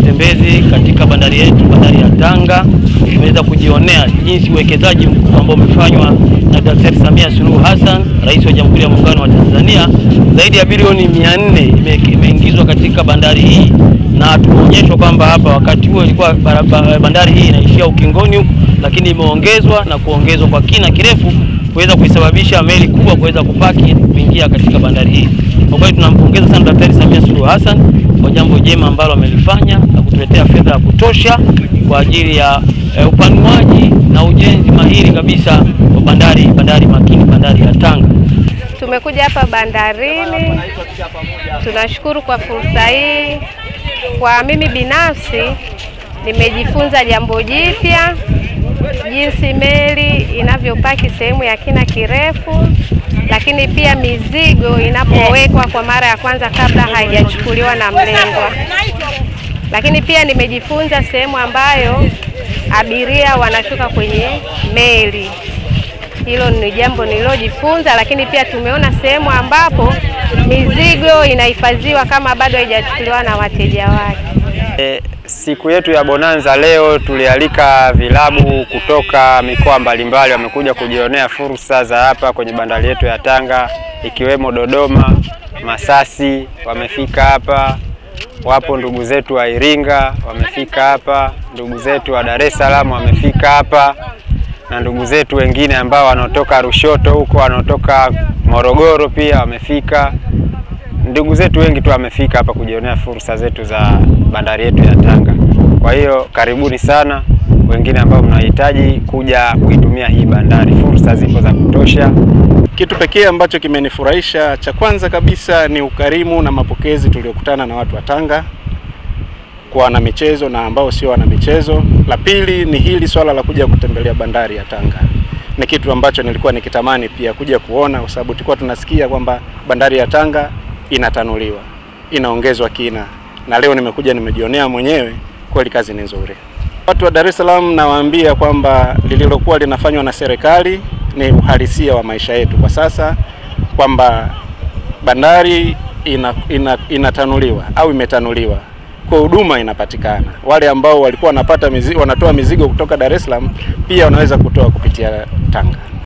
matembezi katika bandari yetu, bandari ya Tanga. Tumeweza kujionea jinsi uwekezaji mkubwa ambao umefanywa na Daktari Samia Suluhu Hassan, Rais wa Jamhuri ya Muungano wa Tanzania. Zaidi ya bilioni 400 imeingizwa katika bandari hii, na tumeonyeshwa kwamba hapa wakati huo ilikuwa bandari hii inaishia ukingoni huko, lakini imeongezwa na kuongezwa kwa kina kirefu kuweza kuisababisha meli kubwa kuweza kupaki kuingia katika bandari hii. Kwa kweli tunampongeza sana Daktari Samia Suluhu Hassan kwa jambo jema ambalo amelifanya na kutuletea fedha ya kutosha kwa ajili ya upanuaji na ujenzi mahiri kabisa wa bandari makini, bandari ya Tanga. Tumekuja hapa bandarini, tunashukuru kwa fursa hii. Kwa mimi binafsi nimejifunza jambo jipya, jinsi meli inavyopaki sehemu ya kina kirefu, lakini pia mizigo inapowekwa kwa mara ya kwanza kabla haijachukuliwa na mlengwa. Lakini pia nimejifunza sehemu ambayo abiria wanashuka kwenye meli. Hilo ni jambo nilojifunza, lakini pia tumeona sehemu ambapo mizigo inahifadhiwa kama bado haijachukuliwa na wateja wake. Siku yetu ya bonanza leo tulialika vilabu kutoka mikoa mbalimbali, wamekuja kujionea fursa za hapa kwenye bandari yetu ya Tanga, ikiwemo Dodoma, Masasi wamefika hapa, wapo ndugu zetu wa Iringa wamefika hapa, ndugu zetu wa Dar es Salaam wamefika hapa, na ndugu zetu wengine ambao wanaotoka Rushoto huko, wanaotoka Morogoro pia wamefika. Ndugu zetu wengi tu wamefika hapa kujionea fursa zetu za bandari yetu ya Tanga. Kwa hiyo karibuni sana wengine ambao mnahitaji kuja kuitumia hii bandari. Fursa zipo za kutosha. Kitu pekee ambacho kimenifurahisha cha kwanza kabisa ni ukarimu na mapokezi tuliokutana na watu wa Tanga, kwa wana michezo na ambao sio wana michezo. La pili ni hili swala la kuja kutembelea bandari ya Tanga. Ni kitu ambacho nilikuwa nikitamani pia kuja kuona, kwa sababu tulikuwa tunasikia kwamba bandari ya Tanga inatanuliwa, inaongezwa kina, na leo nimekuja nimejionea mwenyewe, kweli kazi ni nzuri. Watu wa Dar es Salaam nawaambia kwamba lililokuwa linafanywa na serikali ni uhalisia wa maisha yetu kwa sasa, kwamba bandari inatanuliwa au imetanuliwa, kwa huduma inapatikana. Wale ambao walikuwa wanatoa mizigo kutoka Dar es Salaam pia wanaweza kutoa kupitia Tanga.